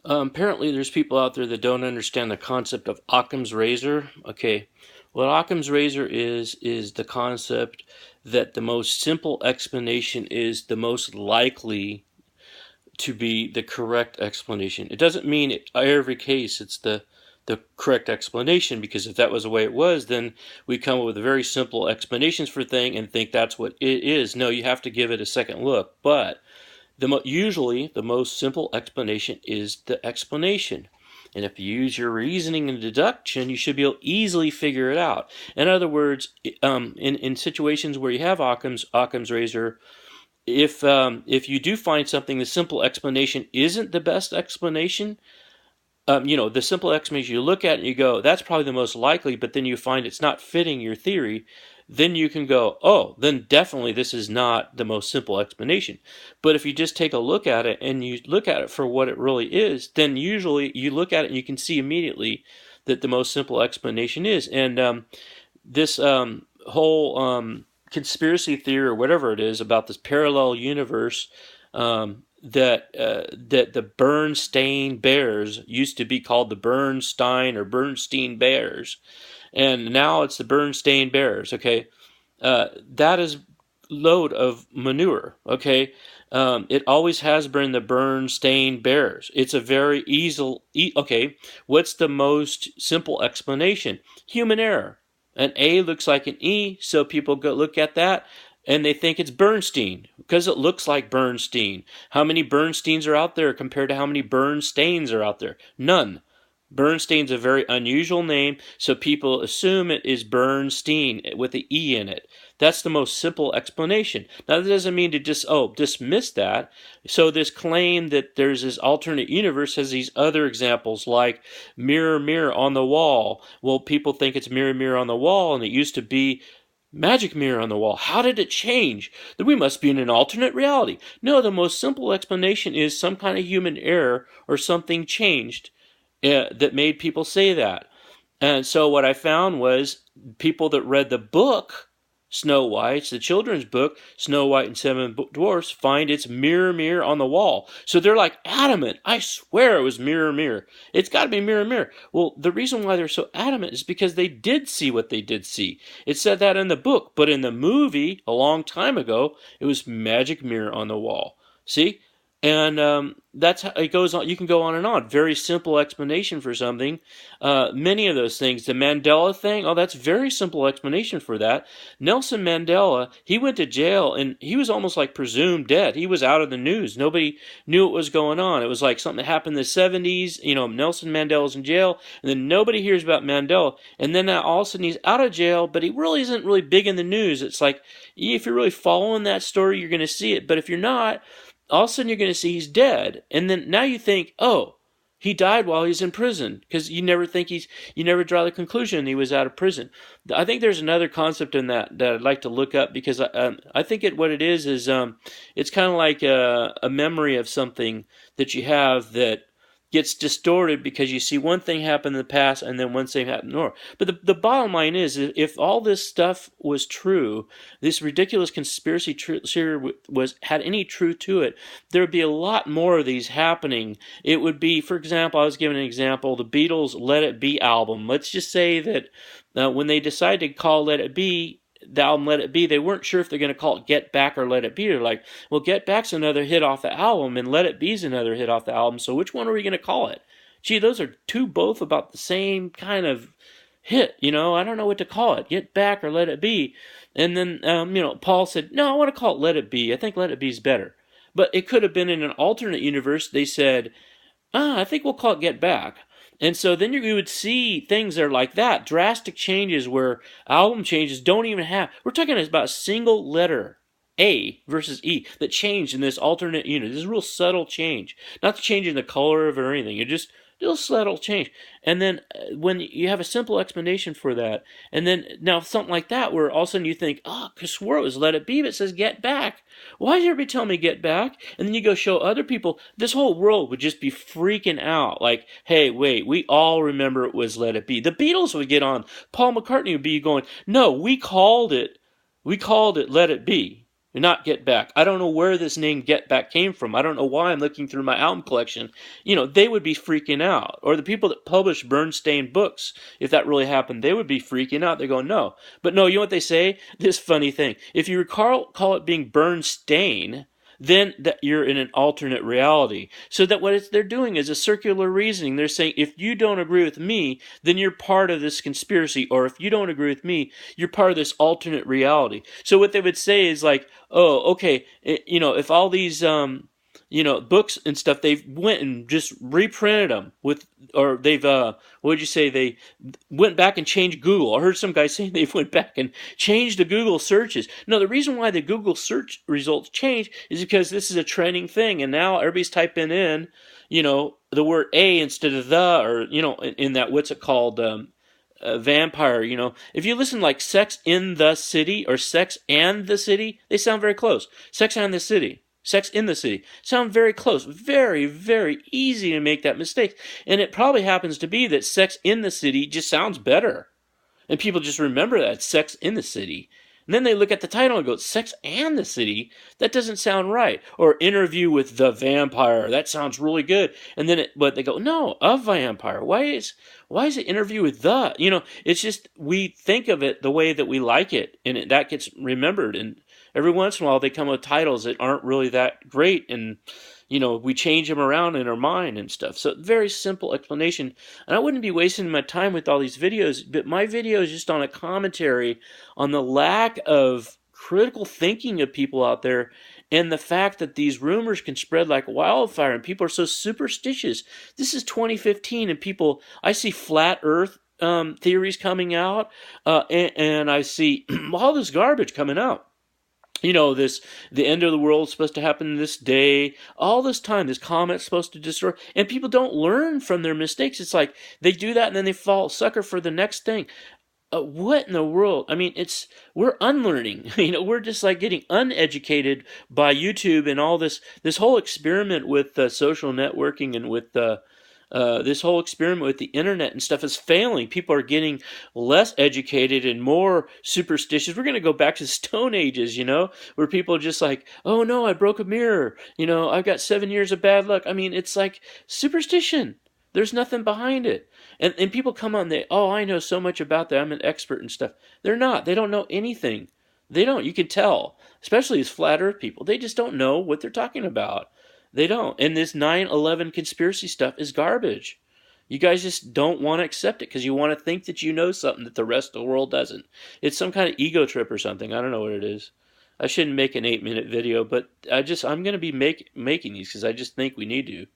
Apparently, there's people out there that don't understand the concept of Occam's razor. Okay, what Occam's razor is the concept that the most simple explanation is the most likely to be the correct explanation. It doesn't mean every case it's the correct explanation, because if that was the way it was, then we come up with very simple explanations for things and think that's what it is. No, you have to give it a second look. But usually the most simple explanation is the explanation. And if you use your reasoning and deduction, you should be able to easily figure it out. In other words, in situations where you have Occam's razor, if you do find something, the simple explanation isn't the best explanation. The simple explanation, you look at it and you go, that's probably the most likely, but then you find it's not fitting your theory, then you can go, oh, then definitely this is not the most simple explanation. But if you just take a look at it and you look at it for what it really is, then usually you look at it and you can see immediately that the most simple explanation is. And this whole conspiracy theory or whatever it is about this parallel universe, that the Bernstain Bears used to be called the Bernstein or Bernstein Bears, and now it's the Bernstain Bears. Okay, that is load of manure. Okay, it always has been the Bernstain Bears. It's a very easy. Okay, what's the most simple explanation? Human error. An A looks like an E, so people go look at that and they think it's Bernstein because it looks like Bernstein. How many Bernsteins are out there compared to how many Bernsteins are out there? None. Bernstein's a very unusual name, so people assume it is Bernstein with the E in it. That's the most simple explanation. Now, that doesn't mean to just, dismiss that. So this claim that there's this alternate universe has these other examples like mirror, mirror on the wall. Well, people think it's mirror, mirror on the wall, and it used to be magic mirror on the wall. How did it change? That we must be in an alternate reality. No, the most simple explanation is some kind of human error or something changed that made people say that. And so what I found was people that read the book, Snow White's, the children's book, Snow White and Seven Dwarfs, find it's mirror, mirror on the wall. So they're like adamant. I swear it was mirror, mirror. It's got to be mirror, mirror. Well, the reason why they're so adamant is because they did see what they did see. It said that in the book, but in the movie, a long time ago, it was magic mirror on the wall. See? And that's how it goes on. You can go on and on. Very simple explanation for something. Many of those things. The Mandela thing, that's very simple explanation for that. Nelson Mandela, he went to jail and he was almost like presumed dead. He was out of the news. Nobody knew what was going on. It was like something that happened in the 70s. Nelson Mandela's in jail, and then nobody hears about Mandela. And then all of a sudden he's out of jail, but he really isn't really big in the news. It's like, if you're really following that story, you're going to see it. But if you're not, all of a sudden you're going to see he's dead. And then now you think, oh, he died while he's in prison, because you never draw the conclusion he was out of prison. I think there's another concept in that I'd like to look up, because I think what it is it's kind of like a memory of something that you have that gets distorted because you see one thing happen in the past and then one thing happen more. But the bottom line is, if all this stuff was true, this ridiculous conspiracy theory had any truth to it, there would be a lot more of these happening. It would be, for example, I was giving an example, the Beatles' Let It Be album. Let's just say that when they decided to call Let It Be, the album Let It Be, they weren't sure if they're going to call it Get Back or Let It Be. They're like, well, Get Back's another hit off the album, and Let It Be's another hit off the album, so which one are we going to call it? Gee, those are both about the same kind of hit, I don't know what to call it, Get Back or Let It Be. And then, Paul said, no, I want to call it Let It Be. I think Let It Be's better. But it could have been in an alternate universe. They said, I think we'll call it Get Back. And so then you would see things that are like that, drastic changes where album changes don't even have, we're talking about a single letter, A versus E, that changed in this alternate unit. This is a real subtle change. Not the change in the color of it or anything. You're just little subtle change. And then when you have a simple explanation for that, and then now something like that where all of a sudden you think, I swore it was Let It Be, but it says Get Back. Why is everybody telling me Get Back? And then you go show other people, this whole world would just be freaking out. Like, hey, wait, we all remember it was Let It Be. The Beatles would get on. Paul McCartney would be going, no, we called it Let It Be. Not Get Back. I don't know where this name Get Back came from. I don't know why I'm looking through my album collection. They would be freaking out. Or the people that publish Bernstain books, if that really happened, they would be freaking out. They go, no. But no, you know what they say? This funny thing. If you call it being Bernstain, then that you're in an alternate reality. So that what they're doing is a circular reasoning. They're saying, if you don't agree with me, then you're part of this conspiracy. Or if you don't agree with me, you're part of this alternate reality. So what they would say is like, oh, okay, if all these books and stuff, they've went and just reprinted them or they've what would you say, they went back and changed Google. I heard some guy saying they went back and changed the Google searches. No, the reason why the Google search results change is because this is a trending thing, and now everybody's typing in, the word a instead of the, or in that, what's it called, vampire. If you listen like Sex in the City or Sex and the City, they sound very close. Sex and the City, Sex in the City sound very close. Very, very easy to make that mistake. And it probably happens to be that Sex in the City just sounds better. And people just remember that, Sex in the City. And then they look at the title and go, Sex and the City? That doesn't sound right. Or Interview with the Vampire. That sounds really good. And then but they go, no, a vampire. Why is it Interview with the? It's just, we think of it the way that we like it. And that gets remembered. And every once in a while they come with titles that aren't really that great. And we change them around in our mind and stuff. So very simple explanation. And I wouldn't be wasting my time with all these videos, but my video is just on a commentary on the lack of critical thinking of people out there, and the fact that these rumors can spread like wildfire and people are so superstitious. This is 2015 and I see flat earth theories coming out, and I see all this garbage coming out. The end of the world is supposed to happen this day. All this time, this comet's supposed to destroy, and people don't learn from their mistakes. It's like they do that and then they fall sucker for the next thing. What in the world? I mean, we're unlearning. We're just like getting uneducated by YouTube and all this whole experiment with social networking and with this whole experiment with the internet and stuff is failing. People are getting less educated and more superstitious. We're going to go back to the Stone Ages, where people are just like, oh no, I broke a mirror. I've got 7 years of bad luck. I mean, it's like superstition. There's nothing behind it. And people come on, I know so much about that. I'm an expert and stuff. They're not. They don't know anything. They don't. You can tell, especially these flat earth people. They just don't know what they're talking about. They don't. And this 9/11 conspiracy stuff is garbage. You guys just don't want to accept it because you want to think that you know something that the rest of the world doesn't. It's some kind of ego trip or something. I don't know what it is. I shouldn't make an 8-minute video, but I'm going to be making these because I just think we need to.